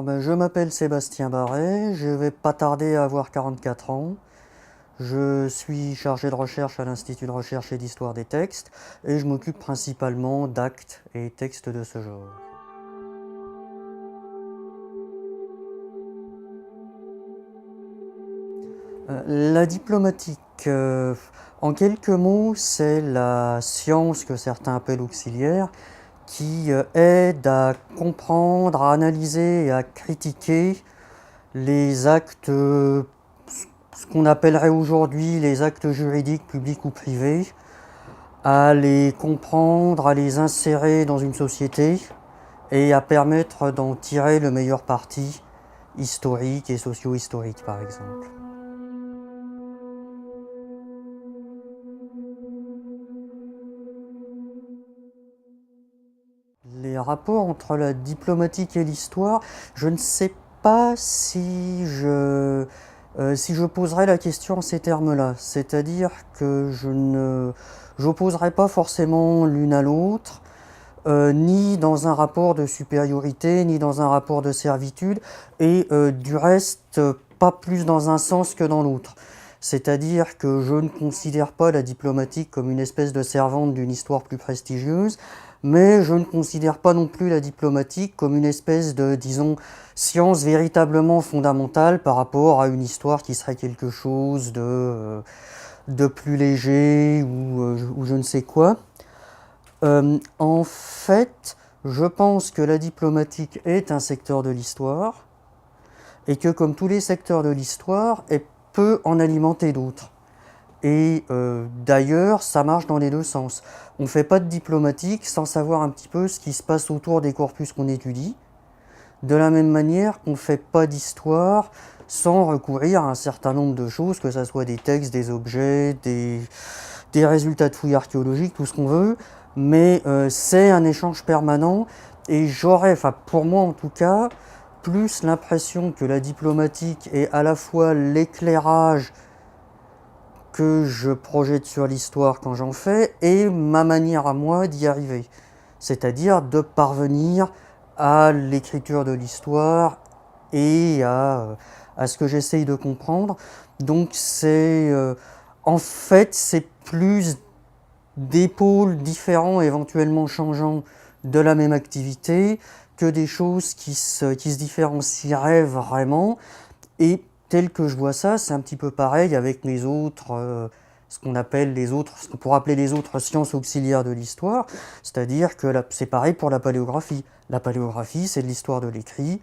Je m'appelle Sébastien Barret, je vais pas tarder à avoir 44 ans. Je suis chargé de recherche à l'Institut de recherche et d'histoire des textes et je m'occupe principalement d'actes et textes de ce genre. La diplomatique, en quelques mots, c'est la science que certains appellent auxiliaire qui aide à comprendre, à analyser et à critiquer les actes, ce qu'on appellerait aujourd'hui les actes juridiques publics ou privés, à les comprendre, à les insérer dans une société et à permettre d'en tirer le meilleur parti historique et socio-historique, par exemple. Les rapports entre la diplomatique et l'histoire, je ne sais pas si je poserais la question en ces termes-là. C'est-à-dire que je ne j'opposerais pas forcément l'une à l'autre, ni dans un rapport de supériorité, ni dans un rapport de servitude, et du reste, pas plus dans un sens que dans l'autre. C'est-à-dire que je ne considère pas la diplomatique comme une espèce de servante d'une histoire plus prestigieuse, mais je ne considère pas non plus la diplomatique comme une espèce de, disons, science véritablement fondamentale par rapport à une histoire qui serait quelque chose de plus léger ou je ne sais quoi. En fait, je pense que la diplomatique est un secteur de l'histoire et que comme tous les secteurs de l'histoire, elle peut en alimenter d'autres. Et d'ailleurs, ça marche dans les deux sens. On ne fait pas de diplomatique sans savoir un petit peu ce qui se passe autour des corpus qu'on étudie. De la même manière qu'on ne fait pas d'histoire sans recourir à un certain nombre de choses, que ce soit des textes, des objets, des résultats de fouilles archéologiques, tout ce qu'on veut. Mais c'est un échange permanent et j'aurais, enfin pour moi en tout cas, plus l'impression que la diplomatique est à la fois l'éclairage que je projette sur l'histoire quand j'en fais et ma manière à moi d'y arriver. C'est-à-dire de parvenir à l'écriture de l'histoire et à ce que j'essaye de comprendre. Donc en fait, c'est plus des pôles différents, éventuellement changeants de la même activité, que des choses qui se différencieraient vraiment. Et tel que je vois ça, c'est un petit peu pareil avec les autres, ce qu'on pourrait appeler les autres sciences auxiliaires de l'histoire, c'est-à-dire que c'est pareil pour la paléographie. La paléographie, c'est de l'histoire de l'écrit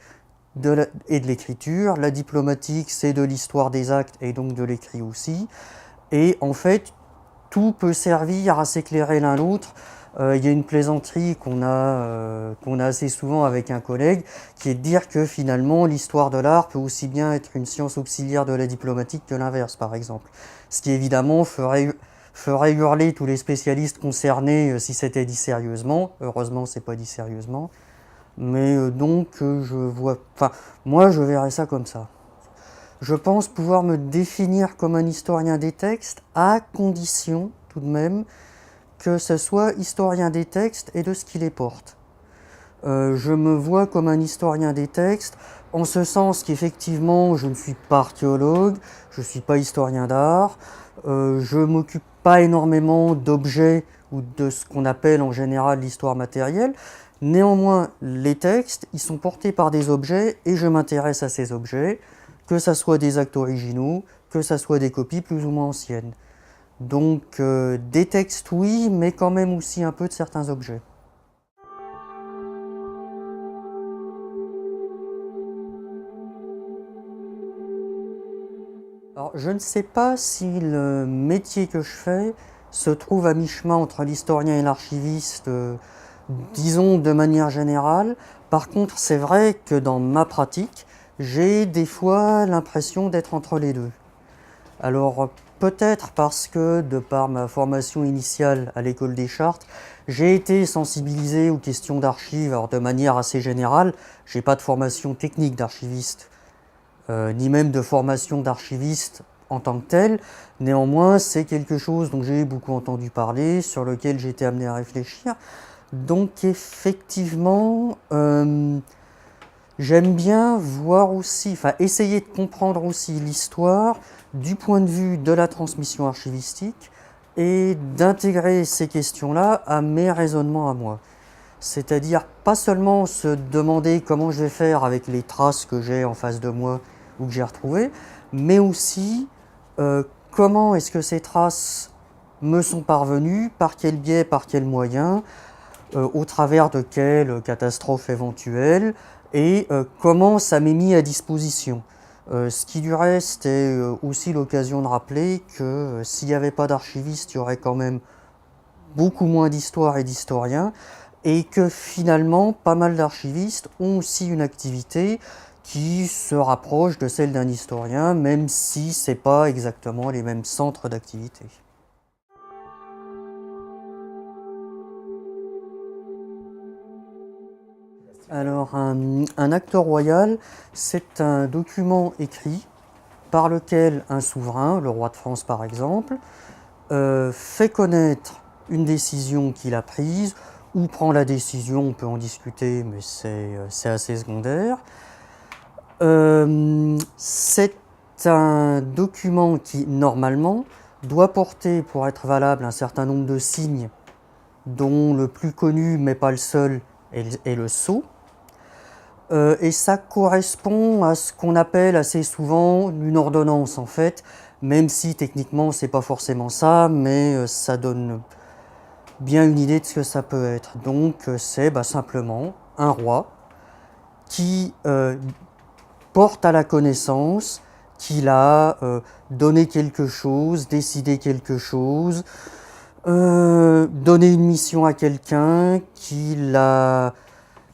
et de l'écriture. La diplomatique, c'est de l'histoire des actes et donc de l'écrit aussi. Et en fait, tout peut servir à s'éclairer l'un l'autre. Il y a une plaisanterie qu'on a assez souvent avec un collègue, qui est de dire que finalement l'histoire de l'art peut aussi bien être une science auxiliaire de la diplomatique que l'inverse, par exemple. Ce qui évidemment ferait hurler tous les spécialistes concernés si c'était dit sérieusement. Heureusement, c'est pas dit sérieusement. Mais moi je verrais ça comme ça. Je pense pouvoir me définir comme un historien des textes à condition, tout de même, que ce soit historien des textes et de ce qui les porte. Je me vois comme un historien des textes, en ce sens qu'effectivement, je ne suis pas archéologue, je ne suis pas historien d'art, je ne m'occupe pas énormément d'objets ou de ce qu'on appelle en général l'histoire matérielle. Néanmoins, les textes, ils sont portés par des objets et je m'intéresse à ces objets, que ce soit des actes originaux, que ce soit des copies plus ou moins anciennes. Donc des textes oui, mais quand même aussi un peu de certains objets. Alors je ne sais pas si le métier que je fais se trouve à mi-chemin entre l'historien et l'archiviste, disons de manière générale. Par contre, c'est vrai que dans ma pratique, j'ai des fois l'impression d'être entre les deux. Alors peut-être parce que, de par ma formation initiale à l'école des Chartes, j'ai été sensibilisé aux questions d'archives, alors de manière assez générale. J'ai pas de formation technique d'archiviste, ni même de formation d'archiviste en tant que tel. Néanmoins, c'est quelque chose dont j'ai beaucoup entendu parler, sur lequel j'ai été amené à réfléchir. Donc effectivement, j'aime bien voir aussi, enfin essayer de comprendre aussi l'histoire du point de vue de la transmission archivistique et d'intégrer ces questions-là à mes raisonnements à moi. C'est-à-dire pas seulement se demander comment je vais faire avec les traces que j'ai en face de moi ou que j'ai retrouvées, mais aussi comment est-ce que ces traces me sont parvenues, par quel biais, par quel moyen, au travers de quelles catastrophes éventuelles, et comment ça m'est mis à disposition. Ce qui du reste est aussi l'occasion de rappeler que s'il n'y avait pas d'archivistes, il y aurait quand même beaucoup moins d'histoires et d'historiens, et que finalement pas mal d'archivistes ont aussi une activité qui se rapproche de celle d'un historien, même si ce n'est pas exactement les mêmes centres d'activité. Alors un acte royal, c'est un document écrit par lequel un souverain, le roi de France par exemple, fait connaître une décision qu'il a prise, ou prend la décision, on peut en discuter, mais c'est assez secondaire. C'est un document qui, normalement, doit porter, pour être valable, un certain nombre de signes, dont le plus connu, mais pas le seul, est le sceau. Et ça correspond à ce qu'on appelle assez souvent une ordonnance, en fait, même si techniquement c'est pas forcément ça, mais ça donne bien une idée de ce que ça peut être. Donc c'est simplement un roi qui porte à la connaissance qu'il a donné quelque chose, décidé quelque chose, donné une mission à quelqu'un, qu'il a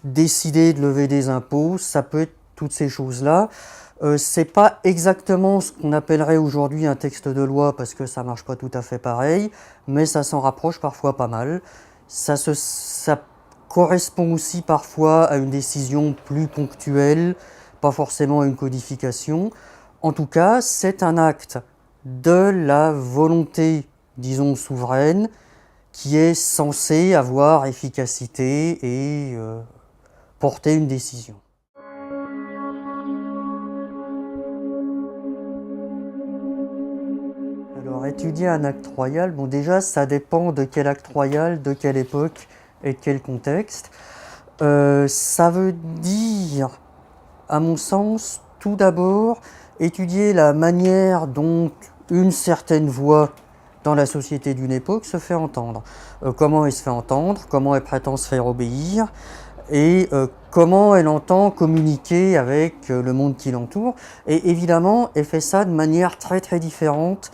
décidé de lever des impôts, ça peut être toutes ces choses-là. C'est pas exactement ce qu'on appellerait aujourd'hui un texte de loi parce que ça marche pas tout à fait pareil, mais ça s'en rapproche parfois pas mal. Ça correspond aussi parfois à une décision plus ponctuelle, pas forcément à une codification. En tout cas, c'est un acte de la volonté, disons, souveraine, qui est censé avoir efficacité et porter une décision. Alors, étudier un acte royal, bon déjà, ça dépend de quel acte royal, de quelle époque et de quel contexte. Ça veut dire, à mon sens, tout d'abord, étudier la manière dont une certaine voix dans la société d'une époque se fait entendre. Comment elle se fait entendre, comment elle prétend se faire obéir, et comment elle entend communiquer avec le monde qui l'entoure. Et évidemment, elle fait ça de manière très très différente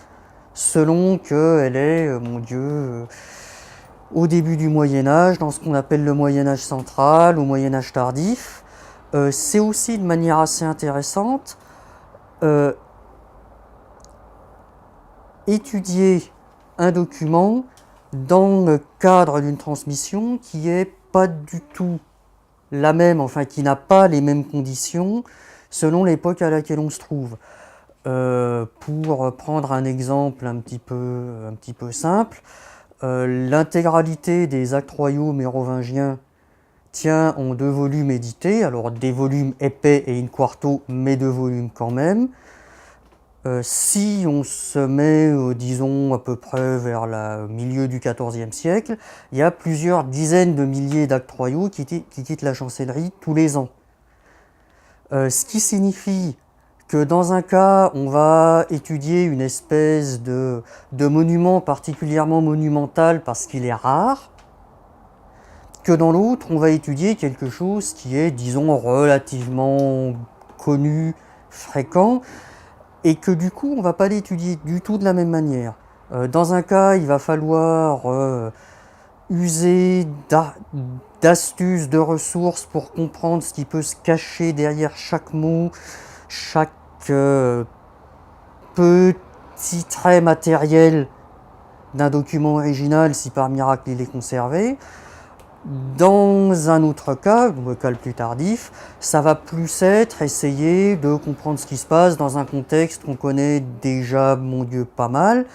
selon qu'elle est, mon Dieu, au début du Moyen-Âge, dans ce qu'on appelle le Moyen-Âge central ou Moyen-Âge tardif. C'est aussi de manière assez intéressante étudier un document dans le cadre d'une transmission qui n'est pas du tout la même, enfin qui n'a pas les mêmes conditions selon l'époque à laquelle on se trouve. Pour prendre un exemple un petit peu simple, l'intégralité des actes royaux mérovingiens tient en 2 volumes édités, alors des volumes épais et in quarto, mais 2 volumes quand même. Si on se met, disons, à peu près vers le milieu du XIVe siècle, il y a plusieurs dizaines de milliers d'actes royaux qui quittent la chancellerie tous les ans. Ce qui signifie que dans un cas, on va étudier une espèce de monument particulièrement monumental parce qu'il est rare, que dans l'autre, on va étudier quelque chose qui est, disons, relativement connu, fréquent, et que du coup, on ne va pas l'étudier du tout de la même manière. Dans un cas, il va falloir user d'astuces, de ressources pour comprendre ce qui peut se cacher derrière chaque mot, chaque petit trait matériel d'un document original, si par miracle il est conservé. Dans un autre cas, le cas le plus tardif, ça va plus être essayer de comprendre ce qui se passe dans un contexte qu'on connaît déjà, mon Dieu, pas mal.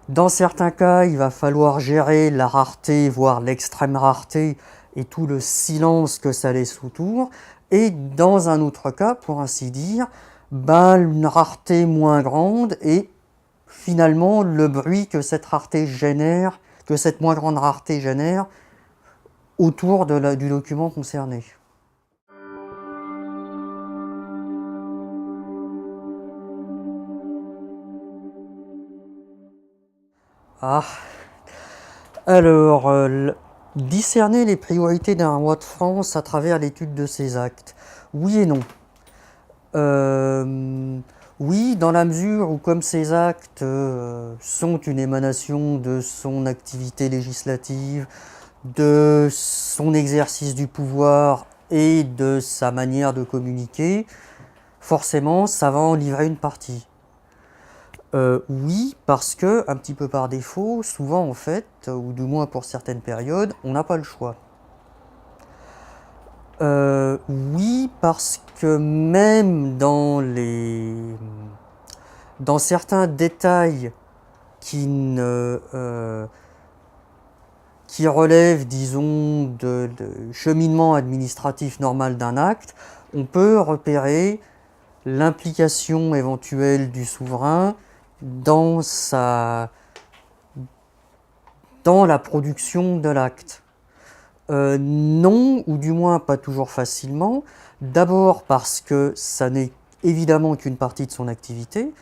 Dans certains cas, il va falloir gérer la rareté, voire l'extrême rareté, et tout le silence que ça laisse autour. et dans un autre cas, pour ainsi dire, une rareté moins grande et finalement le bruit que cette rareté génère, que cette moins grande rareté génère autour du document concerné. Ah, alors, discerner les priorités d'un roi de France à travers l'étude de ses actes. Oui et non. Oui, dans la mesure où, comme ces actes sont une émanation de son activité législative, de son exercice du pouvoir et de sa manière de communiquer, forcément, ça va en livrer une partie. Oui, parce que, un petit peu par défaut, souvent en fait, ou du moins pour certaines périodes, on n'a pas le choix. Oui, parce que même dans certains détails qui relèvent, disons, de cheminement administratif normal d'un acte, on peut repérer l'implication éventuelle du souverain dans la production de l'acte. Non, ou du moins pas toujours facilement. D'abord parce que ça n'est évidemment qu'une partie de son activité.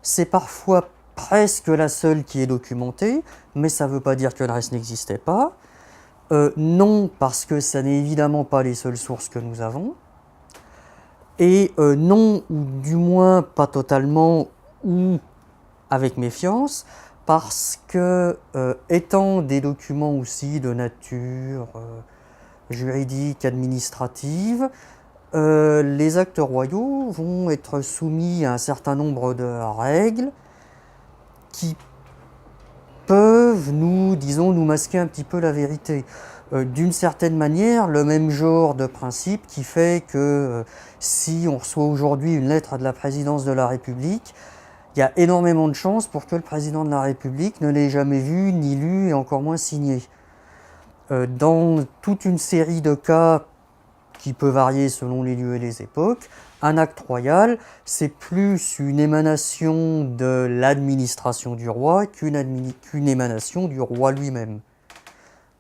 C'est parfois presque la seule qui est documentée, mais ça ne veut pas dire que le reste n'existait pas. Non, parce que ça n'est évidemment pas les seules sources que nous avons. Et non, ou du moins pas totalement, ou avec méfiance, parce que, étant des documents aussi de nature juridique, administrative, les actes royaux vont être soumis à un certain nombre de règles qui peuvent nous masquer un petit peu la vérité. D'une certaine manière, le même genre de principe qui fait que si on reçoit aujourd'hui une lettre de la présidence de la République, il y a énormément de chances pour que le président de la République ne l'ait jamais vu, ni lu, et encore moins signé. Dans toute une série de cas qui peut varier selon les lieux et les époques, un acte royal, c'est plus une émanation de l'administration du roi qu'une émanation du roi lui-même.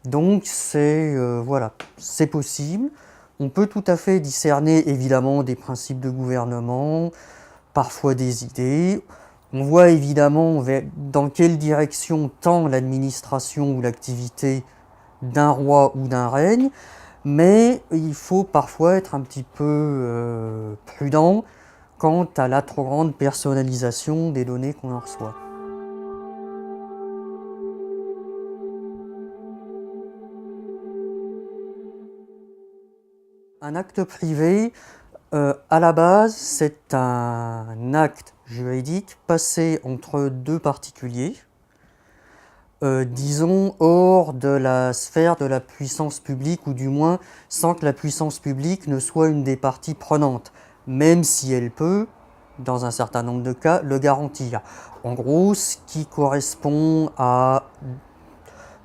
Donc c'est possible. On peut tout à fait discerner évidemment des principes de gouvernement, parfois des idées. On voit évidemment dans quelle direction tend l'administration ou l'activité d'un roi ou d'un règne, mais il faut parfois être un petit peu prudent quant à la trop grande personnalisation des données qu'on en reçoit. Un acte privé, à la base, c'est un acte juridique passé entre deux particuliers, disons hors de la sphère de la puissance publique, ou du moins sans que la puissance publique ne soit une des parties prenantes, même si elle peut, dans un certain nombre de cas, le garantir. En gros, ce qui correspond à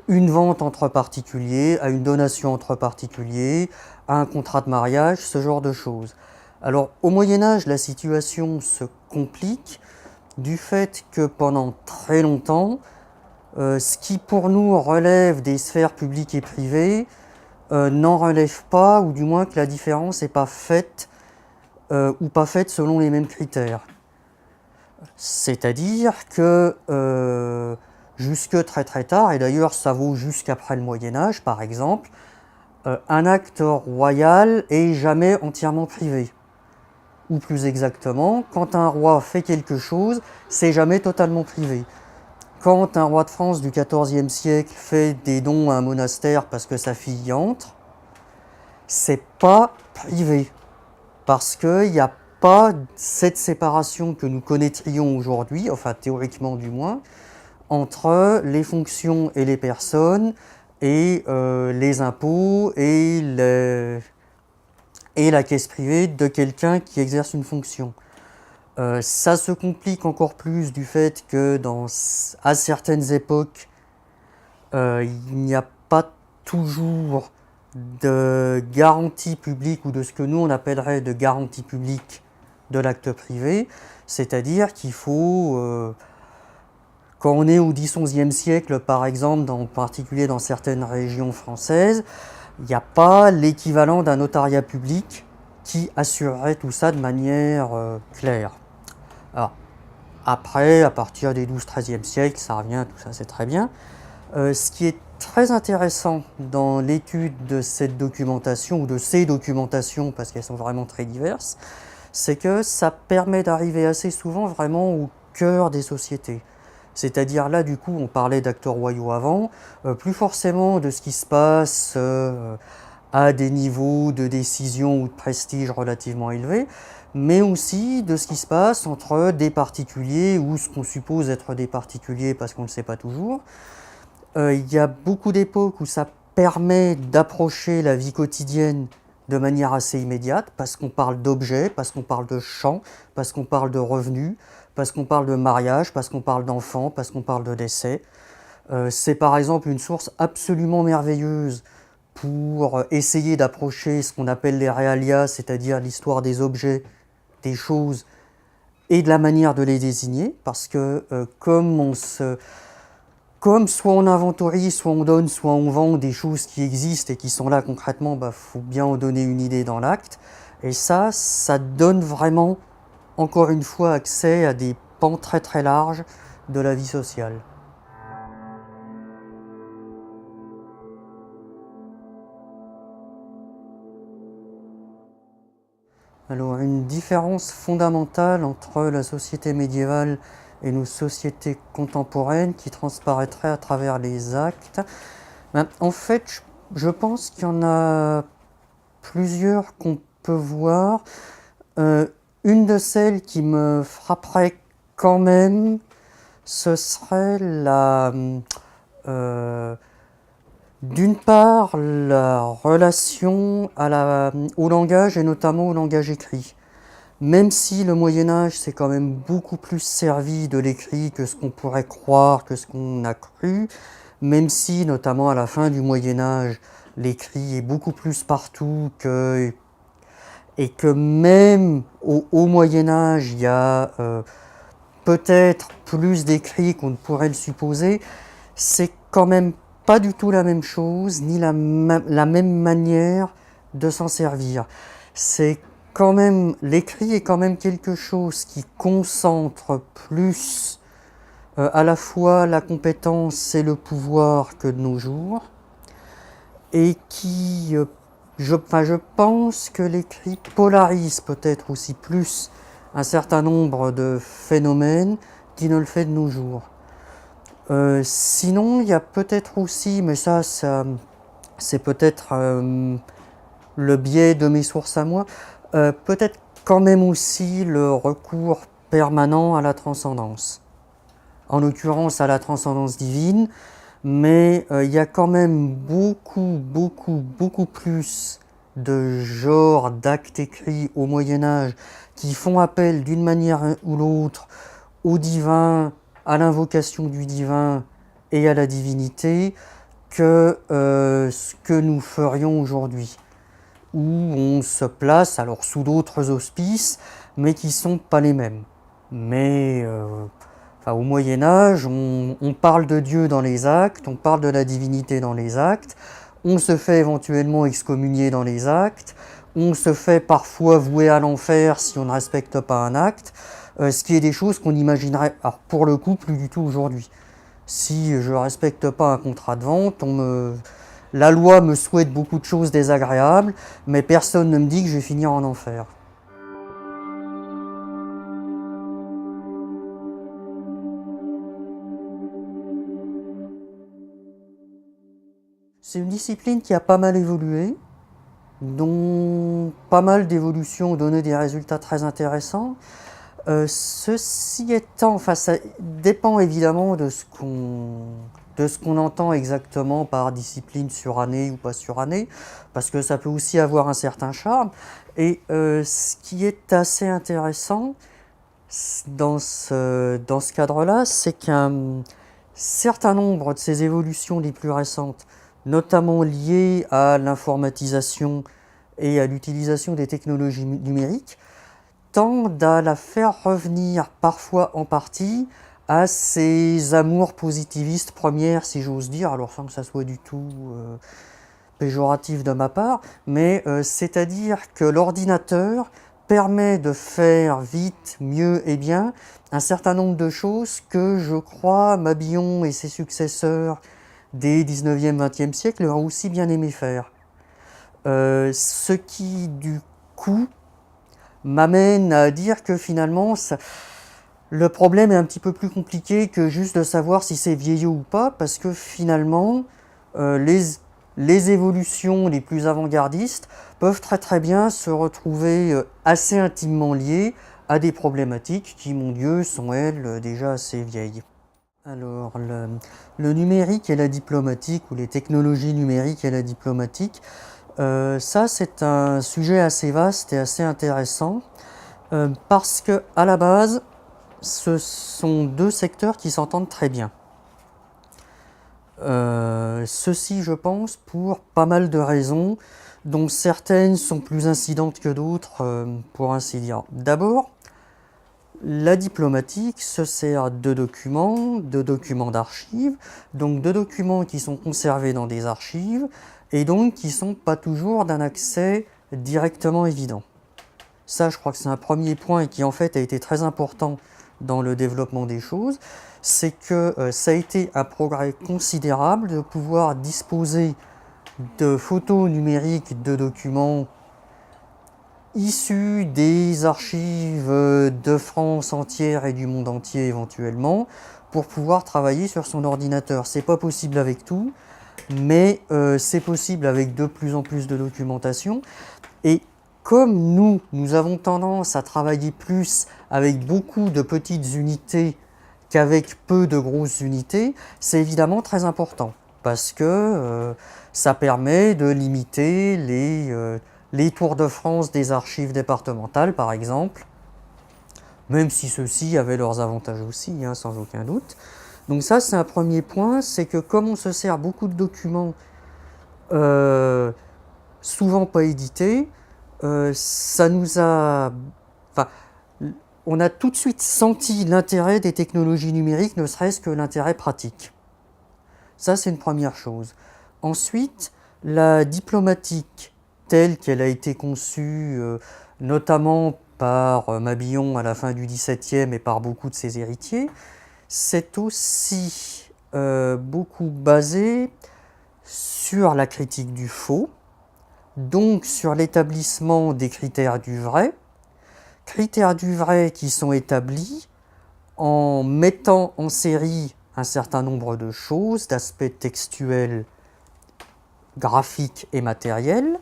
une vente entre particuliers, à une donation entre particuliers, à un contrat de mariage, ce genre de choses. Alors, au Moyen-Âge, la situation se complique du fait que pendant très longtemps, ce qui pour nous relève des sphères publiques et privées n'en relève pas, ou du moins que la différence n'est pas faite ou pas faite selon les mêmes critères. C'est-à-dire que jusque très très tard, et d'ailleurs ça vaut jusqu'après le Moyen-Âge par exemple, un acte royal est jamais entièrement privé. Ou plus exactement, quand un roi fait quelque chose, c'est jamais totalement privé. Quand un roi de France du XIVe siècle fait des dons à un monastère parce que sa fille y entre, c'est pas privé. Parce qu'il n'y a pas cette séparation que nous connaîtrions aujourd'hui, enfin théoriquement du moins, entre les fonctions et les personnes, et les impôts et la caisse privée de quelqu'un qui exerce une fonction. Ça se complique encore plus du fait que à certaines époques, il n'y a pas toujours de garantie publique ou de ce que nous on appellerait de garantie publique de l'acte privé, c'est-à-dire qu'il faut, quand on est au X-XIe siècle par exemple, en particulier dans certaines régions françaises, il n'y a pas l'équivalent d'un notariat public qui assurerait tout ça de manière claire. Alors, après, à partir des XII-XIIIe siècle, ça revient, tout ça c'est très bien. Ce qui est très intéressant dans l'étude de cette documentation, ou de ces documentations, parce qu'elles sont vraiment très diverses, c'est que ça permet d'arriver assez souvent vraiment au cœur des sociétés. C'est-à-dire là, du coup, on parlait d'acteurs royaux avant, plus forcément de ce qui se passe à des niveaux de décision ou de prestige relativement élevés, mais aussi de ce qui se passe entre des particuliers ou ce qu'on suppose être des particuliers parce qu'on ne le sait pas toujours. Il y a beaucoup d'époques où ça permet d'approcher la vie quotidienne de manière assez immédiate, parce qu'on parle d'objets, parce qu'on parle de champs, parce qu'on parle de revenus, parce qu'on parle de mariage, parce qu'on parle d'enfants, parce qu'on parle de décès. C'est par exemple une source absolument merveilleuse pour essayer d'approcher ce qu'on appelle les realia, c'est-à-dire l'histoire des objets, des choses, et de la manière de les désigner, parce que comme soit on inventorie, soit on donne, soit on vend des choses qui existent et qui sont là concrètement, faut bien en donner une idée dans l'acte. Et ça donne vraiment, encore une fois, accès à des pans très très larges de la vie sociale. Alors, une différence fondamentale entre la société médiévale et nos sociétés contemporaines qui transparaîtrait à travers les actes. En fait, je pense qu'il y en a plusieurs qu'on peut voir. Une de celles qui me frapperait quand même, ce serait d'une part, la relation au langage et notamment au langage écrit. Même si le Moyen-Âge s'est quand même beaucoup plus servi de l'écrit que ce qu'on pourrait croire, que ce qu'on a cru, même si, notamment à la fin du Moyen-Âge, l'écrit est beaucoup plus partout et que même au Moyen-Âge, il y a peut-être plus d'écrits qu'on ne pourrait le supposer, c'est quand même pas du tout la même chose, ni la même manière de s'en servir. C'est quand même, l'écrit est quand même quelque chose qui concentre plus à la fois la compétence et le pouvoir que de nos jours, et qui, je pense que l'écrit polarise peut-être aussi plus un certain nombre de phénomènes qui ne le fait de nos jours. Sinon, il y a peut-être aussi, mais ça c'est peut-être le biais de mes sources à moi, peut-être quand même aussi le recours permanent à la transcendance. En l'occurrence à la transcendance divine, mais il y a quand même beaucoup plus de genres d'actes écrits au Moyen-Âge qui font appel d'une manière ou l'autre au divin, à l'invocation du divin et à la divinité que ce que nous ferions aujourd'hui, où on se place alors sous d'autres auspices, mais qui ne sont pas les mêmes. Mais au Moyen-Âge, on parle de Dieu dans les actes, on parle de la divinité dans les actes, on se fait éventuellement excommunier dans les actes, on se fait parfois vouer à l'enfer si on ne respecte pas un acte, ce qui est des choses qu'on imaginerait, alors pour le coup, plus du tout aujourd'hui. Si je ne respecte pas un contrat de vente, la loi me souhaite beaucoup de choses désagréables, mais personne ne me dit que je vais finir en enfer. C'est une discipline qui a pas mal évolué, dont pas mal d'évolutions ont donné des résultats très intéressants. Ceci étant, ça dépend évidemment de ce qu'on entend exactement par discipline surannée ou pas surannée, parce que ça peut aussi avoir un certain charme. Et ce qui est assez intéressant dans ce cadre-là, c'est qu'un certain nombre de ces évolutions les plus récentes notamment liées à l'informatisation et à l'utilisation des technologies numériques, tendent à la faire revenir parfois en partie à ses amours positivistes premières, si j'ose dire, alors sans que ça soit du tout péjoratif de ma part, mais c'est-à-dire que l'ordinateur permet de faire vite, mieux et bien un certain nombre de choses que je crois Mabillon et ses successeurs des 19e, 20e siècles auraient aussi bien aimé faire. Ce qui, du coup, m'amène à dire que finalement, le problème est un petit peu plus compliqué que juste de savoir si c'est vieillot ou pas, parce que finalement, les évolutions les plus avant-gardistes peuvent très très bien se retrouver assez intimement liées à des problématiques qui, mon Dieu, sont elles déjà assez vieilles. Alors, le numérique et la diplomatique, ou les technologies numériques et la diplomatique, ça c'est un sujet assez vaste et assez intéressant, parce que à la base, ce sont deux secteurs qui s'entendent très bien. Ceci, je pense, pour pas mal de raisons, dont certaines sont plus incidentes que d'autres, pour ainsi dire. D'abord, la diplomatique se sert de documents d'archives, donc de documents qui sont conservés dans des archives, et donc qui ne sont pas toujours d'un accès directement évident. Ça, je crois que c'est un premier point et qui en fait a été très important dans le développement des choses, c'est que ça a été un progrès considérable de pouvoir disposer de photos numériques de documents issus des archives de France entière et du monde entier éventuellement, pour pouvoir travailler sur son ordinateur. C'est pas possible avec tout, mais c'est possible avec de plus en plus de documentation. Et comme nous avons tendance à travailler plus avec beaucoup de petites unités qu'avec peu de grosses unités, c'est évidemment très important, parce que ça permet de limiter les tours de France des archives départementales, par exemple, même si ceux-ci avaient leurs avantages aussi, hein, sans aucun doute. Donc ça, c'est un premier point, c'est que comme on se sert beaucoup de documents souvent pas édités, ça nous a... Enfin, on a tout de suite senti l'intérêt des technologies numériques, ne serait-ce que l'intérêt pratique. Ça, c'est une première chose. Ensuite, la diplomatique telle qu'elle a été conçue, notamment par Mabillon à la fin du XVIIe et par beaucoup de ses héritiers, c'est aussi beaucoup basé sur la critique du faux, donc sur l'établissement des critères du vrai qui sont établis en mettant en série un certain nombre de choses, d'aspects textuels, graphiques et matériels,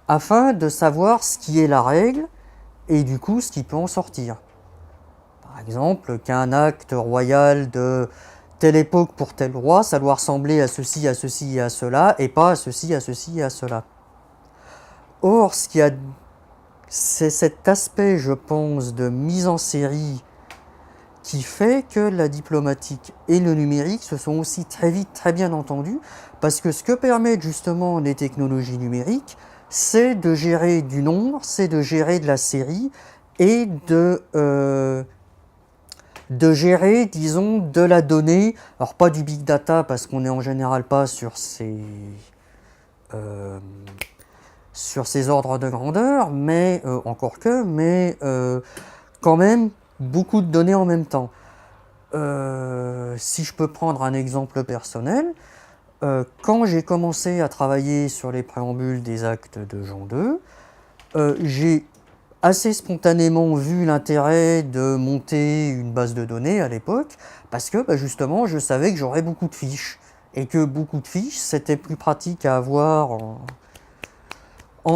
afin de savoir ce qui est la règle et du coup ce qui peut en sortir. Par exemple, qu'un acte royal de telle époque pour tel roi, ça doit ressembler à ceci et à cela, et pas à ceci et à cela. Or, c'est cet aspect, je pense, de mise en série qui fait que la diplomatique et le numérique se sont aussi très vite très bien entendus, parce que ce que permettent justement les technologies numériques, c'est de gérer du nombre, c'est de gérer de la série et de gérer, disons, de la donnée. Alors pas du big data, parce qu'on n'est en général pas sur ces ordres de grandeur, mais encore que, mais quand même beaucoup de données en même temps. Si je peux prendre un exemple personnel, quand j'ai commencé à travailler sur les préambules des actes de Jean II, j'ai assez spontanément vu l'intérêt de monter une base de données à l'époque, parce que justement je savais que j'aurais beaucoup de fiches, et que beaucoup de fiches c'était plus pratique à avoir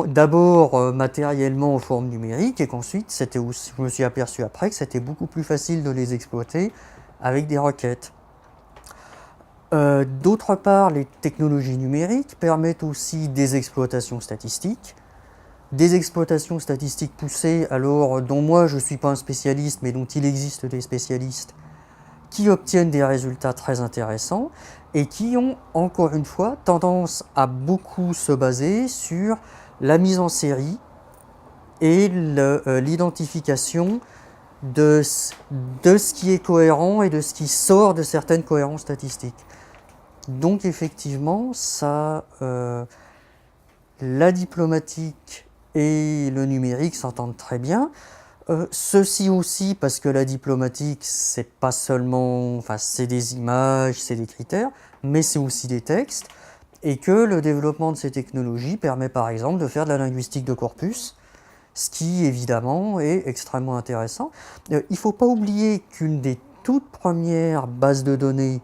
d'abord matériellement en forme numérique, et qu'ensuite je me suis aperçu après que c'était beaucoup plus facile de les exploiter avec des requêtes. D'autre part, les technologies numériques permettent aussi des exploitations statistiques poussées, alors dont moi je ne suis pas un spécialiste, mais dont il existe des spécialistes qui obtiennent des résultats très intéressants et qui ont, encore une fois, tendance à beaucoup se baser sur la mise en série et l'identification de ce qui est cohérent et de ce qui sort de certaines cohérences statistiques. Donc effectivement, la diplomatique et le numérique s'entendent très bien. Ceci aussi parce que la diplomatique, c'est pas seulement, enfin c'est des images, c'est des critères, mais c'est aussi des textes, et que le développement de ces technologies permet par exemple de faire de la linguistique de corpus, ce qui évidemment est extrêmement intéressant. Il ne faut pas oublier qu'une des toutes premières bases de données,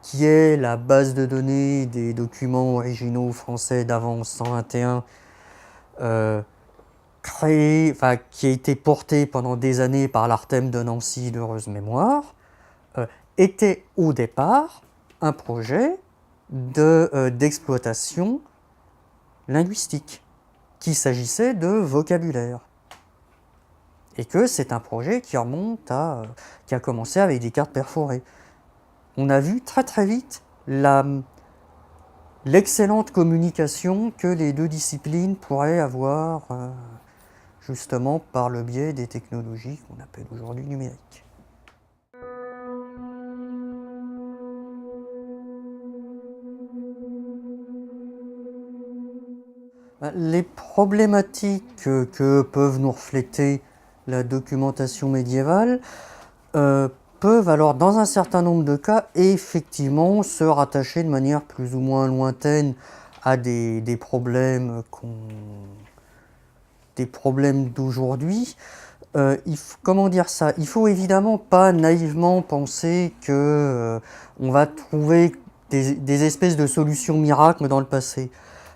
qui est la base de données des documents originaux français d'avant 121, qui a été porté pendant des années par l'Artem de Nancy d'heureuse mémoire, était au départ un projet d'exploitation linguistique, qu'il s'agissait de vocabulaire. Et que c'est un projet qui remonte qui a commencé avec des cartes perforées. On a vu très très vite l'excellente communication que les deux disciplines pourraient avoir justement par le biais des technologies qu'on appelle aujourd'hui numériques. Les problématiques que peuvent nous refléter la documentation médiévale peuvent alors, dans un certain nombre de cas, effectivement se rattacher de manière plus ou moins lointaine à des problèmes d'aujourd'hui. Comment dire ça? Il faut évidemment pas naïvement penser que on va trouver des espèces de solutions miracles dans le passé.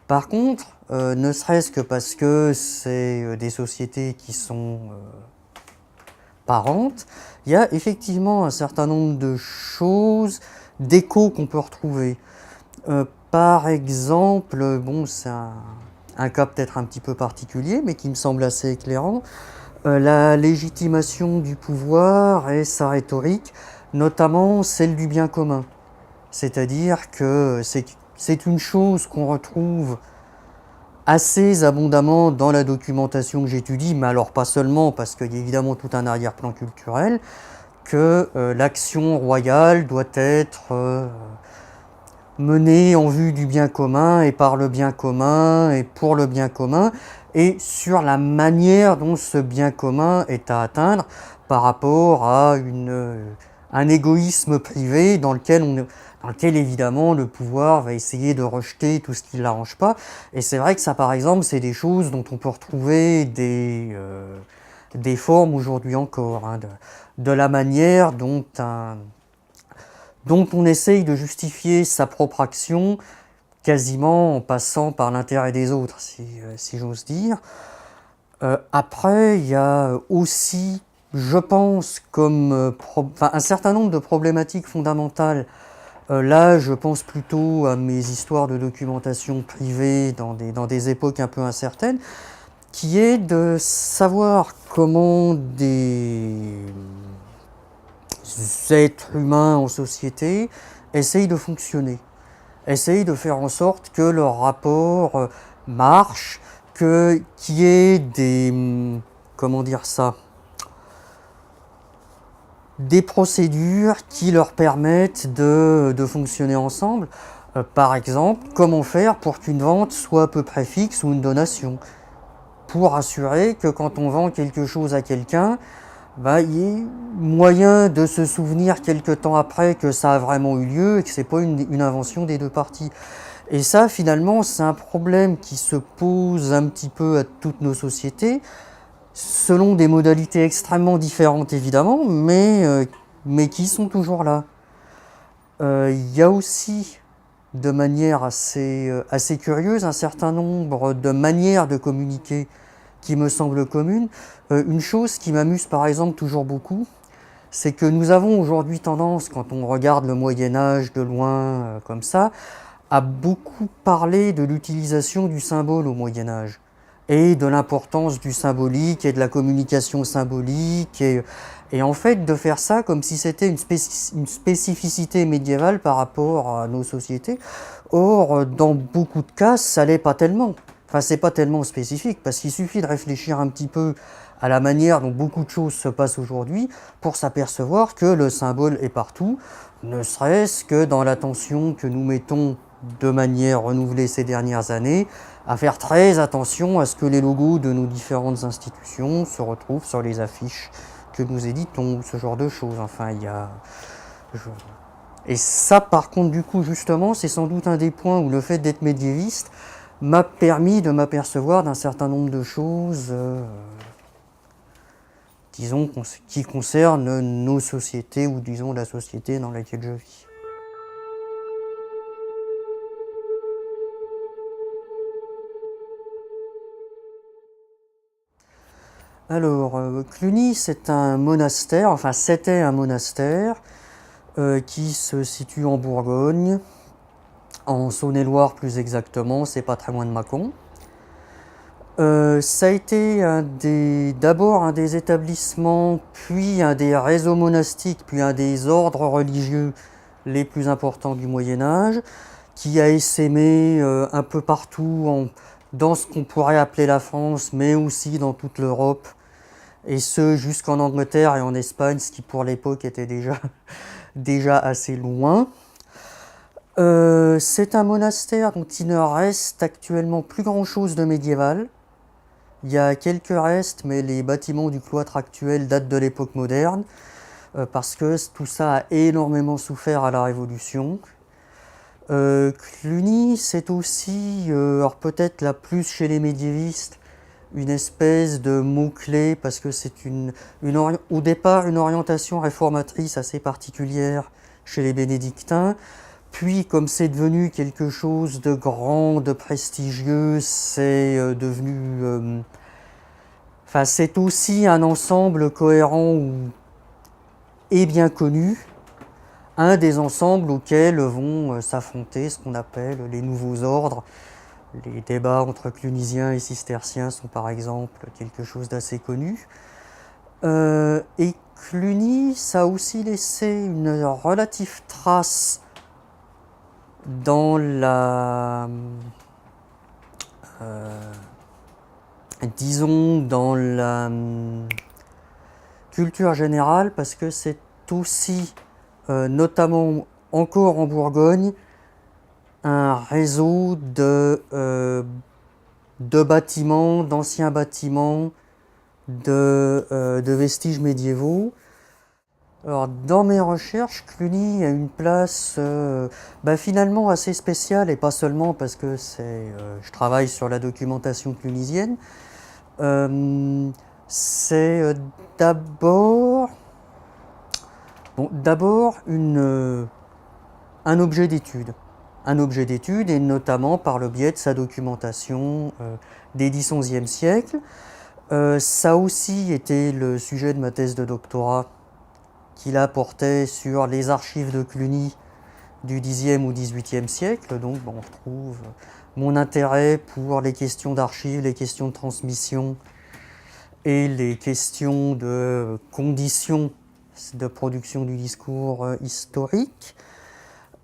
Par contre, ne serait-ce que parce que c'est des sociétés qui sont parentes, il y a effectivement un certain nombre de choses, d'échos qu'on peut retrouver. Par exemple, bon, c'est un cas peut-être un petit peu particulier, mais qui me semble assez éclairant, la légitimation du pouvoir et sa rhétorique, notamment celle du bien commun. C'est-à-dire que c'est une chose qu'on retrouve assez abondamment dans la documentation que j'étudie, mais alors pas seulement, parce qu'il y a évidemment tout un arrière-plan culturel, que l'action royale doit être menée en vue du bien commun et par le bien commun et pour le bien commun, et sur la manière dont ce bien commun est à atteindre par rapport à un égoïsme privé dans lequel évidemment le pouvoir va essayer de rejeter tout ce qui ne l'arrange pas. Et c'est vrai que ça, par exemple, c'est des choses dont on peut retrouver des formes aujourd'hui encore, hein, de la manière dont on essaye de justifier sa propre action, quasiment en passant par l'intérêt des autres, si j'ose dire. Après, il y a aussi, je pense, un certain nombre de problématiques fondamentales. Là, je pense plutôt à mes histoires de documentation privée dans des époques un peu incertaines, qui est de savoir comment des êtres humains en société essayent de fonctionner, essayent de faire en sorte que leur rapport marche, qu'il y ait des procédures qui leur permettent de fonctionner ensemble. Par exemple, comment faire pour qu'une vente soit à peu près fixe ou une donation, pour assurer que quand on vend quelque chose à quelqu'un, il y ait moyen de se souvenir quelque temps après que ça a vraiment eu lieu et que c'est pas une invention des deux parties. Et ça, finalement, c'est un problème qui se pose un petit peu à toutes nos sociétés, selon des modalités extrêmement différentes évidemment, mais qui sont toujours là. Il y a aussi, de manière assez curieuse, un certain nombre de manières de communiquer qui me semblent communes. Une chose qui m'amuse par exemple toujours beaucoup, c'est que nous avons aujourd'hui tendance, quand on regarde le Moyen-Âge de loin comme ça, à beaucoup parler de l'utilisation du symbole au Moyen-Âge et de l'importance du symbolique et de la communication symbolique et Et en fait, de faire ça comme si c'était une spécificité médiévale par rapport à nos sociétés. Or, dans beaucoup de cas, ça l'est pas tellement. Enfin, c'est pas tellement spécifique, parce qu'il suffit de réfléchir un petit peu à la manière dont beaucoup de choses se passent aujourd'hui pour s'apercevoir que le symbole est partout, ne serait-ce que dans l'attention que nous mettons de manière renouvelée ces dernières années, à faire très attention à ce que les logos de nos différentes institutions se retrouvent sur les affiches que nous éditons, ce genre de choses. Enfin, il y a... Et ça, par contre, du coup, justement, c'est sans doute un des points où le fait d'être médiéviste m'a permis de m'apercevoir d'un certain nombre de choses, disons, qui concernent nos sociétés, ou disons la société dans laquelle je vis. Alors, Cluny, c'est un monastère, enfin c'était un monastère, qui se situe en Bourgogne, en Saône-et-Loire plus exactement, c'est pas très loin de Mâcon. Ça a été d'abord un des établissements, puis un des réseaux monastiques, puis un des ordres religieux les plus importants du Moyen-Âge, qui a essaimé un peu partout dans ce qu'on pourrait appeler la France, mais aussi dans toute l'Europe, et ce jusqu'en Angleterre et en Espagne, ce qui pour l'époque était déjà assez loin. C'est un monastère dont il ne reste actuellement plus grand-chose de médiéval. Il y a quelques restes, mais les bâtiments du cloître actuel datent de l'époque moderne, parce que tout ça a énormément souffert à la Révolution. Cluny, c'est aussi, alors peut-être la plus chez les médiévistes, une espèce de mot-clé, parce que c'est au départ une orientation réformatrice assez particulière chez les bénédictins. Puis, comme c'est devenu quelque chose de grand, de prestigieux, c'est devenu... Enfin, c'est aussi un ensemble cohérent et bien connu, un des ensembles auxquels vont s'affronter ce qu'on appelle les nouveaux ordres. Les débats entre clunisiens et cisterciens sont par exemple quelque chose d'assez connu. Et Cluny, ça a aussi laissé une relative trace dans disons dans la culture générale, parce que c'est aussi, notamment encore en Bourgogne, un réseau de bâtiments, d'anciens bâtiments, de vestiges médiévaux. Alors, dans mes recherches, Cluny a une place finalement assez spéciale, et pas seulement parce que je travaille sur la documentation clunisienne. C'est d'abord un objet d'étude. Un objet d'étude, et notamment par le biais de sa documentation des X-XIe siècle. Ça a aussi été le sujet de ma thèse de doctorat, qui là portait sur les archives de Cluny du Xe ou XVIIIe siècle. Donc on retrouve mon intérêt pour les questions d'archives, les questions de transmission et les questions de conditions de production du discours historique.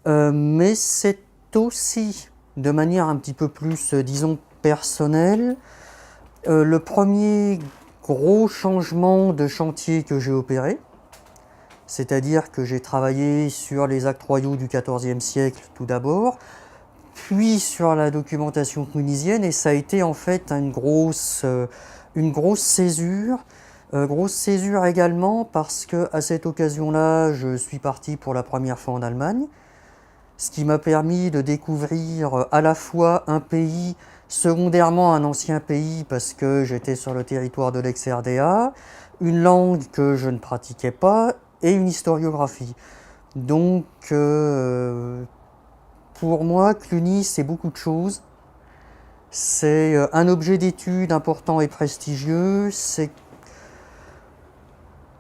Mais c'est aussi, de manière un petit peu plus, disons, personnelle, le premier gros changement de chantier que j'ai opéré. C'est-à-dire que j'ai travaillé sur les actes royaux du XIVe siècle tout d'abord, puis sur la documentation clunisienne, et ça a été en fait une grosse césure. Grosse césure également parce que à cette occasion-là, je suis parti pour la première fois en Allemagne, ce qui m'a permis de découvrir à la fois un pays, secondairement un ancien pays parce que j'étais sur le territoire de l'ex-RDA, une langue que je ne pratiquais pas, et une historiographie. Donc, pour moi, Cluny, c'est beaucoup de choses. C'est un objet d'étude important et prestigieux. C'est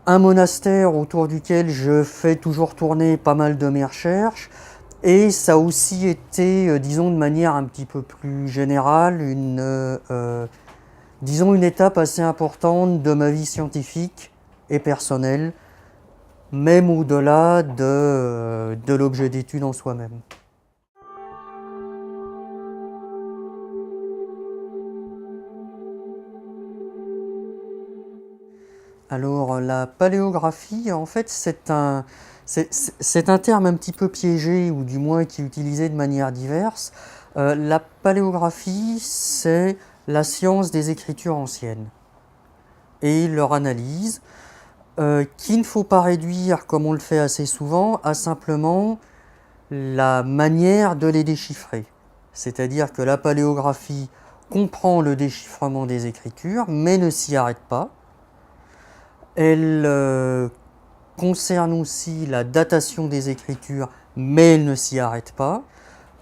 un monastère autour duquel je fais toujours tourner pas mal de mes recherches. Et ça a aussi été, disons de manière un petit peu plus générale, une étape assez importante de ma vie scientifique et personnelle, même au-delà de l'objet d'étude en soi-même. Alors la paléographie, en fait, c'est un terme un petit peu piégé, ou du moins qui est utilisé de manière diverse. La paléographie, c'est la science des écritures anciennes et leur analyse, qu'il ne faut pas réduire, comme on le fait assez souvent, à simplement la manière de les déchiffrer. C'est-à-dire que la paléographie comprend le déchiffrement des écritures, mais ne s'y arrête pas. Elle concerne aussi la datation des écritures, mais elle ne s'y arrête pas.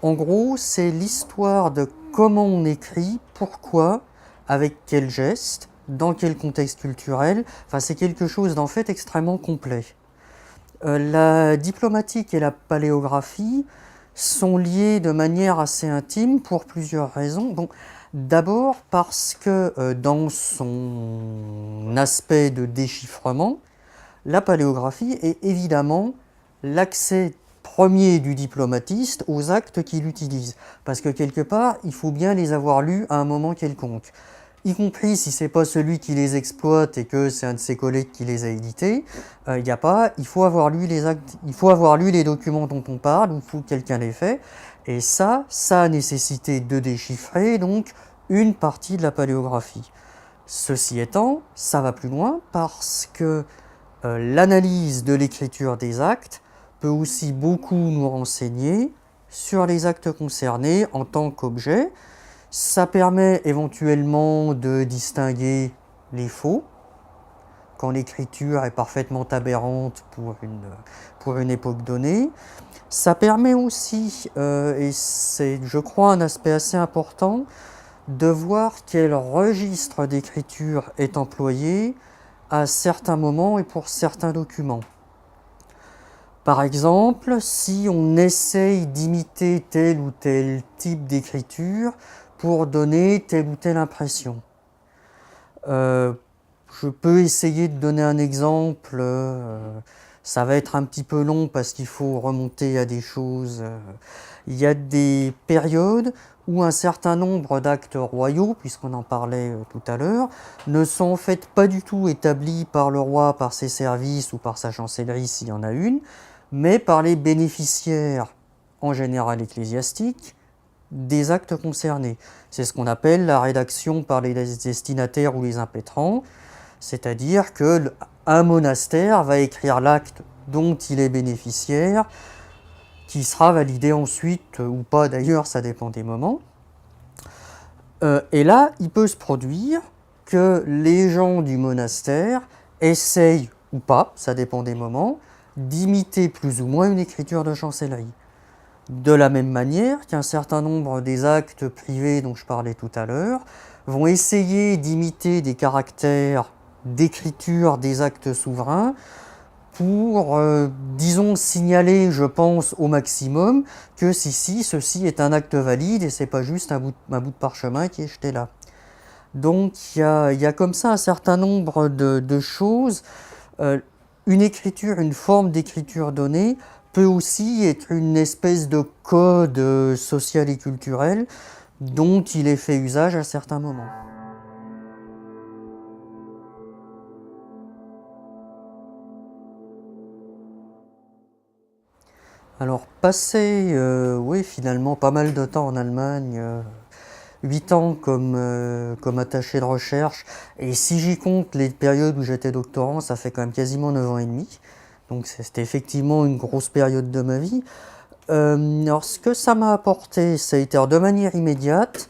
En gros, c'est l'histoire de comment on écrit, pourquoi, avec quel geste, dans quel contexte culturel. Enfin, c'est quelque chose d'en fait extrêmement complet. La diplomatique et la paléographie sont liées de manière assez intime pour plusieurs raisons. Bon, d'abord parce que dans son aspect de déchiffrement, la paléographie est évidemment l'accès premier du diplomatiste aux actes qu'il utilise. Parce que quelque part, il faut bien les avoir lus à un moment quelconque. Y compris si c'est pas celui qui les exploite et que c'est un de ses collègues qui les a édités, il faut avoir lu les actes, il faut avoir lu les documents dont on parle, ou il faut que quelqu'un les fait. Et ça a nécessité de déchiffrer donc une partie de la paléographie. Ceci étant, ça va plus loin parce que l'analyse de l'écriture des actes peut aussi beaucoup nous renseigner sur les actes concernés en tant qu'objet. Ça permet éventuellement de distinguer les faux, quand l'écriture est parfaitement aberrante pour une époque donnée. Ça permet aussi, et c'est je crois un aspect assez important, de voir quel registre d'écriture est employé à certains moments et pour certains documents. Par exemple, si on essaye d'imiter tel ou tel type d'écriture pour donner telle ou telle impression. Je peux essayer de donner un exemple, ça va être un petit peu long parce qu'il faut remonter à des choses. Il y a des périodes où un certain nombre d'actes royaux, puisqu'on en parlait tout à l'heure, ne sont en fait pas du tout établis par le roi, par ses services ou par sa chancellerie s'il y en a une, mais par les bénéficiaires, en général ecclésiastiques, des actes concernés. C'est ce qu'on appelle la rédaction par les destinataires ou les impétrants, c'est-à-dire qu'un monastère va écrire l'acte dont il est bénéficiaire, qui sera validé ensuite, ou pas d'ailleurs, ça dépend des moments. Et là, il peut se produire que les gens du monastère essayent, ou pas, ça dépend des moments, d'imiter plus ou moins une écriture de chancellerie. De la même manière qu'un certain nombre des actes privés dont je parlais tout à l'heure vont essayer d'imiter des caractères d'écriture des actes souverains pour, disons, signaler, je pense, au maximum que ceci est un acte valide et c'est pas juste un bout de parchemin qui est jeté là. Donc il y a comme ça un certain nombre de choses. Une écriture, une forme d'écriture donnée peut aussi être une espèce de code social et culturel dont il est fait usage à certains moments. Alors, passé, oui, finalement, pas mal de temps en Allemagne, 8 ans comme attaché de recherche, et si j'y compte les périodes où j'étais doctorant, ça fait quand même quasiment 9 ans et demi. Donc c'était effectivement une grosse période de ma vie. Alors ce que ça m'a apporté, ça a été de manière immédiate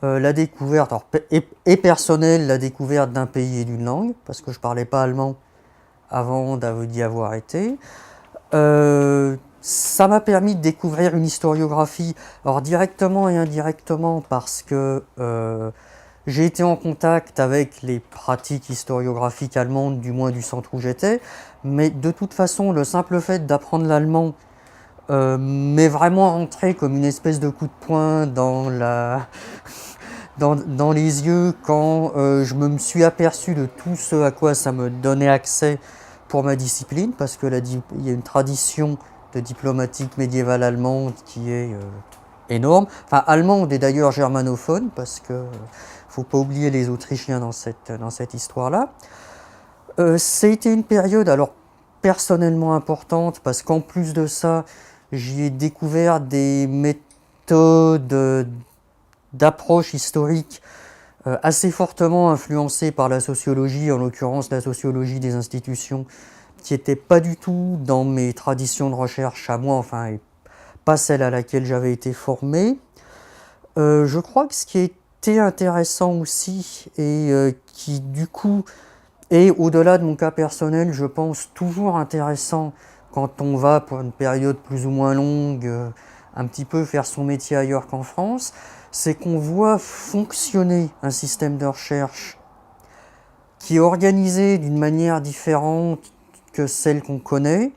la découverte, et personnelle, la découverte d'un pays et d'une langue, parce que je parlais pas allemand avant d'y avoir été. Ça m'a permis de découvrir une historiographie, alors directement et indirectement, parce que j'ai été en contact avec les pratiques historiographiques allemandes, du moins du centre où j'étais, mais de toute façon, le simple fait d'apprendre l'allemand m'est vraiment rentré comme une espèce de coup de poing dans les yeux quand je me suis aperçu de tout ce à quoi ça me donnait accès pour ma discipline, parce que il y a une tradition de diplomatique médiévale allemande qui est énorme, enfin allemande et d'ailleurs germanophone, parce que faut pas oublier les Autrichiens dans cette histoire-là. C'était une période alors personnellement importante, parce qu'en plus de ça, j'y ai découvert des méthodes d'approche historique assez fortement influencées par la sociologie, en l'occurrence la sociologie des institutions, qui n'était pas du tout dans mes traditions de recherche à moi, enfin, et pas celle à laquelle j'avais été formé. Je crois que ce qui était intéressant aussi, et qui du coup est au-delà de mon cas personnel, je pense, toujours intéressant quand on va pour une période plus ou moins longue, un petit peu faire son métier ailleurs qu'en France, c'est qu'on voit fonctionner un système de recherche qui est organisé d'une manière différente que celle qu'on connaît,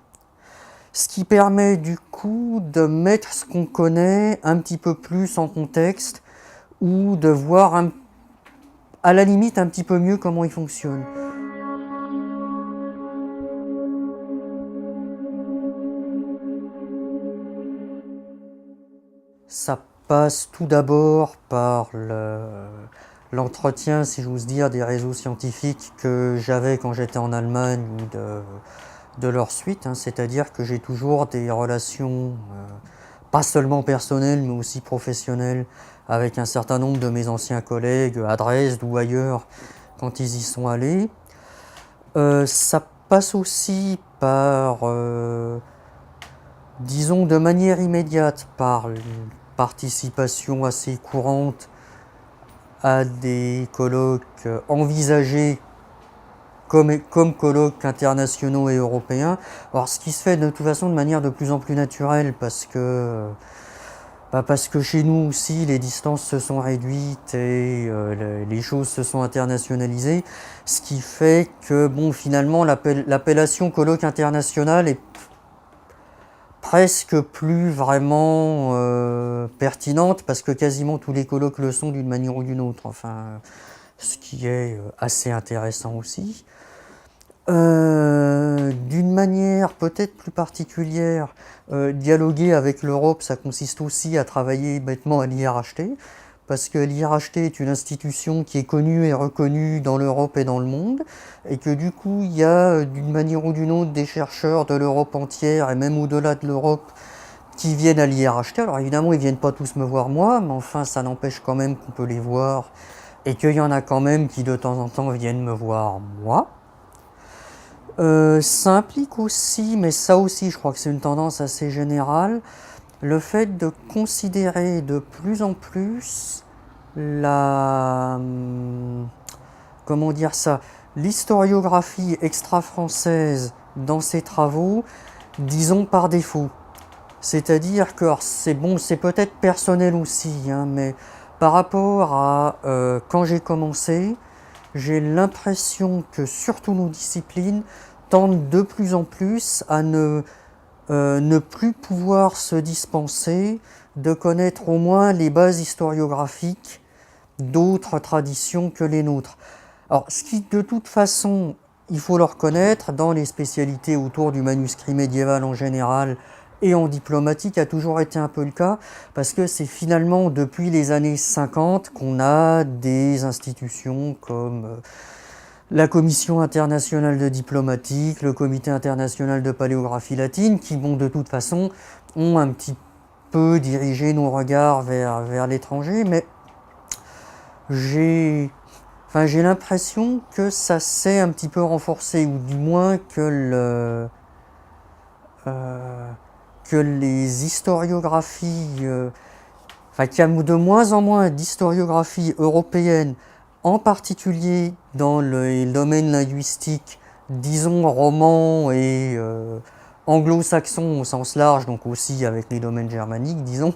ce qui permet du coup de mettre ce qu'on connaît un petit peu plus en contexte, ou de voir à la limite un petit peu mieux comment il fonctionne. Ça passe tout d'abord par l'entretien, si j'ose dire, des réseaux scientifiques que j'avais quand j'étais en Allemagne, ou de leur suite, hein. C'est-à-dire que j'ai toujours des relations, pas seulement personnelles, mais aussi professionnelles, avec un certain nombre de mes anciens collègues à Dresde ou ailleurs, quand ils y sont allés. Ça passe aussi par, disons de manière immédiate, par une participation assez courante à des colloques envisagés comme colloques internationaux et européens. Alors, ce qui se fait de toute façon de manière de plus en plus naturelle, parce que chez nous aussi les distances se sont réduites et les choses se sont internationalisées, ce qui fait que bon, finalement l'appellation colloque international est presque plus vraiment pertinente, parce que quasiment tous les colloques le sont d'une manière ou d'une autre, enfin, ce qui est assez intéressant aussi. D'une manière peut-être plus particulière, dialoguer avec l'Europe, ça consiste aussi à travailler bêtement à l'IRHT, parce que l'IRHT est une institution qui est connue et reconnue dans l'Europe et dans le monde, et que du coup il y a d'une manière ou d'une autre des chercheurs de l'Europe entière, et même au-delà de l'Europe, qui viennent à l'IRHT. Alors évidemment ils viennent pas tous me voir moi, mais enfin ça n'empêche quand même qu'on peut les voir, et qu'il y en a quand même qui de temps en temps viennent me voir moi. Ça implique aussi, mais ça aussi je crois que c'est une tendance assez générale, le fait de considérer de plus en plus comment dire ça, l'historiographie extra-française dans ses travaux, disons par défaut. C'est-à-dire que, c'est bon, c'est peut-être personnel aussi, hein, mais par rapport à quand j'ai commencé, j'ai l'impression que surtout nos disciplines tendent de plus en plus à ne plus pouvoir se dispenser de connaître au moins les bases historiographiques d'autres traditions que les nôtres. Alors, ce qui, de toute façon, il faut le reconnaître, dans les spécialités autour du manuscrit médiéval en général et en diplomatique, a toujours été un peu le cas, parce que c'est finalement depuis les années 50 qu'on a des institutions comme la Commission internationale de diplomatique, le Comité international de paléographie latine, qui, bon, de toute façon, ont un petit peu dirigé nos regards vers l'étranger, mais j'ai l'impression que ça s'est un petit peu renforcé, ou du moins que les historiographies, qu'il y a de moins en moins d'historiographie européenne, en particulier dans le domaine linguistique, disons roman et anglo-saxon au sens large, donc aussi avec les domaines germaniques, disons,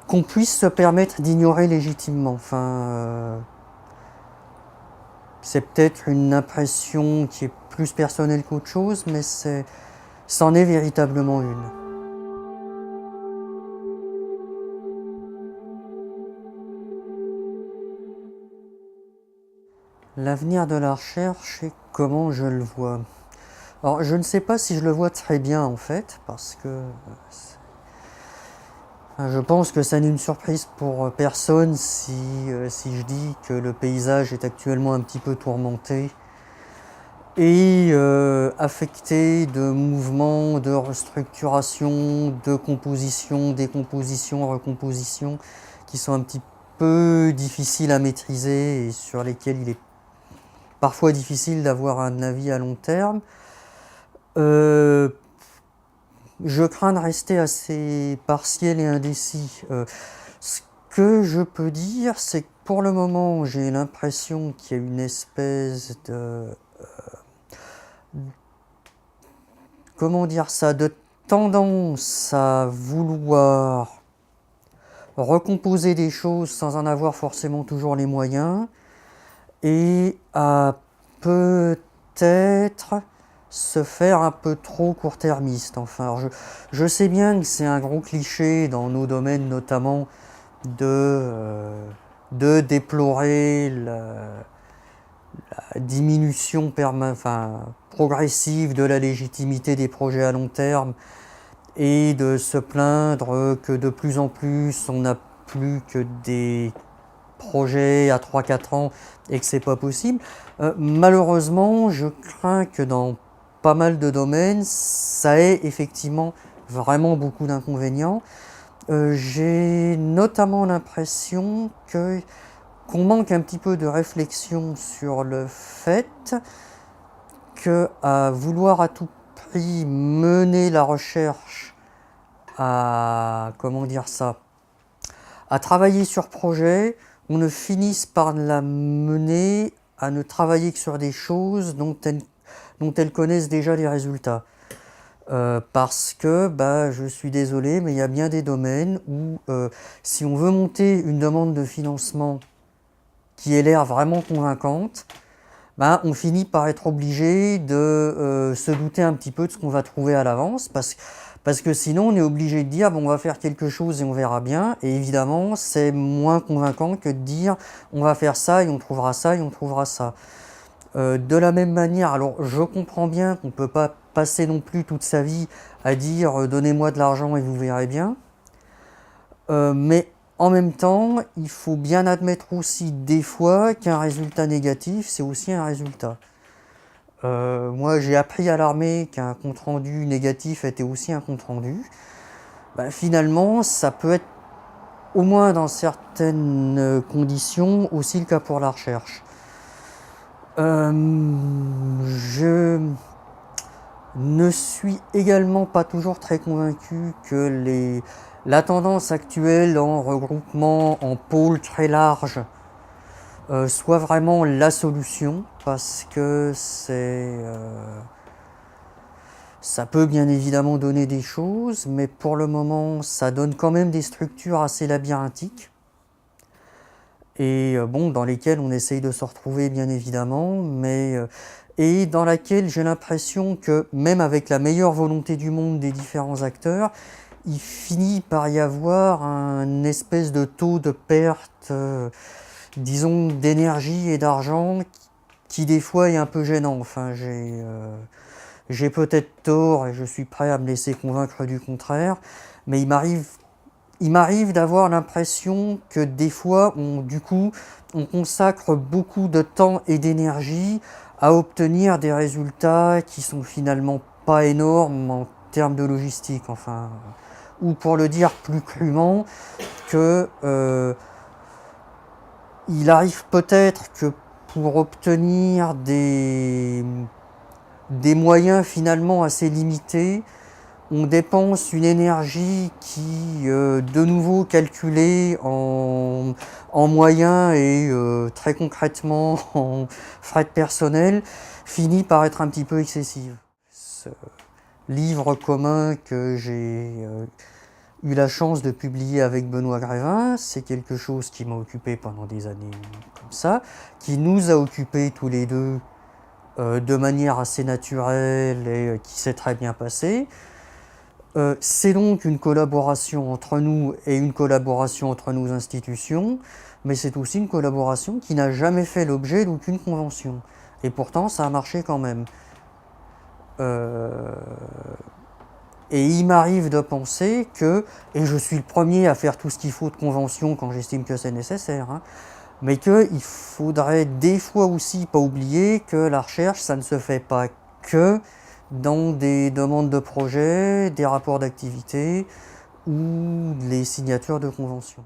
qu'on puisse se permettre d'ignorer légitimement. Enfin, c'est peut-être une impression qui est plus personnelle qu'autre chose, mais c'en est véritablement une. L'avenir de la recherche et comment je le vois. Alors, je ne sais pas si je le vois très bien en fait, parce que je pense que ça n'est une surprise pour personne si je dis que le paysage est actuellement un petit peu tourmenté et affecté de mouvements, de restructuration, de composition, décomposition, recomposition, qui sont un petit peu difficiles à maîtriser et sur lesquels il est parfois difficile d'avoir un avis à long terme. Je crains de rester assez partiel et indécis. Ce que je peux dire, c'est que pour le moment, j'ai l'impression qu'il y a une espèce de... comment dire ça, de tendance à vouloir recomposer des choses sans en avoir forcément toujours les moyens et à peut-être se faire un peu trop court-termiste. Enfin, je sais bien que c'est un gros cliché dans nos domaines notamment de déplorer la diminution progressive de la légitimité des projets à long terme et de se plaindre que de plus en plus on n'a plus que des projets à 3-4 ans et que c'est pas possible. Malheureusement, je crains que dans pas mal de domaines, ça ait effectivement vraiment beaucoup d'inconvénients. J'ai notamment l'impression qu'on manque un petit peu de réflexion sur le fait que à vouloir à tout prix mener la recherche à à travailler sur projet, on ne finisse par la mener à ne travailler que sur des choses dont elles connaissent déjà les résultats. Parce que, je suis désolé, mais il y a bien des domaines où si on veut monter une demande de financement qui ait l'air vraiment convaincante, on finit par être obligé de se douter un petit peu de ce qu'on va trouver à l'avance, parce que sinon on est obligé de dire on va faire quelque chose et on verra bien, et évidemment c'est moins convaincant que de dire on va faire ça et on trouvera ça et on trouvera ça. De la même manière, alors je comprends bien qu'on ne peut pas passer non plus toute sa vie à dire donnez-moi de l'argent et vous verrez bien, mais en même temps, il faut bien admettre aussi des fois qu'un résultat négatif, c'est aussi un résultat. Moi, j'ai appris à l'armée qu'un compte-rendu négatif était aussi un compte-rendu. Finalement, ça peut être, au moins dans certaines conditions, aussi le cas pour la recherche. Je ne suis également pas toujours très convaincu que la tendance actuelle en regroupement en pôles très larges soit vraiment la solution, parce que ça peut bien évidemment donner des choses, mais pour le moment ça donne quand même des structures assez labyrinthiques et dans lesquelles on essaye de se retrouver bien évidemment, et dans laquelle j'ai l'impression que même avec la meilleure volonté du monde des différents acteurs, il finit par y avoir un espèce de taux de perte, disons, d'énergie et d'argent qui des fois est un peu gênant. Enfin, j'ai peut-être tort et je suis prêt à me laisser convaincre du contraire, mais il m'arrive d'avoir l'impression que des fois, on consacre beaucoup de temps et d'énergie à obtenir des résultats qui sont finalement pas énormes en termes de logistique. Enfin, ou pour le dire plus crûment, que il arrive peut-être que pour obtenir des moyens finalement assez limités, on dépense une énergie qui, de nouveau calculée en moyens et très concrètement en frais de personnel, finit par être un petit peu excessive. Ce livre commun que j'ai eu la chance de publier avec Benoît Grévin, c'est quelque chose qui m'a occupé pendant des années comme ça, qui nous a occupés tous les deux de manière assez naturelle et qui s'est très bien passée. C'est donc une collaboration entre nous et une collaboration entre nos institutions, mais c'est aussi une collaboration qui n'a jamais fait l'objet d'aucune convention. Et pourtant, ça a marché quand même. Euh, Et il m'arrive de penser que, et je suis le premier à faire tout ce qu'il faut de convention quand j'estime que c'est nécessaire, hein, mais qu'il faudrait des fois aussi pas oublier que la recherche, ça ne se fait pas que dans des demandes de projets, des rapports d'activité ou les signatures de conventions.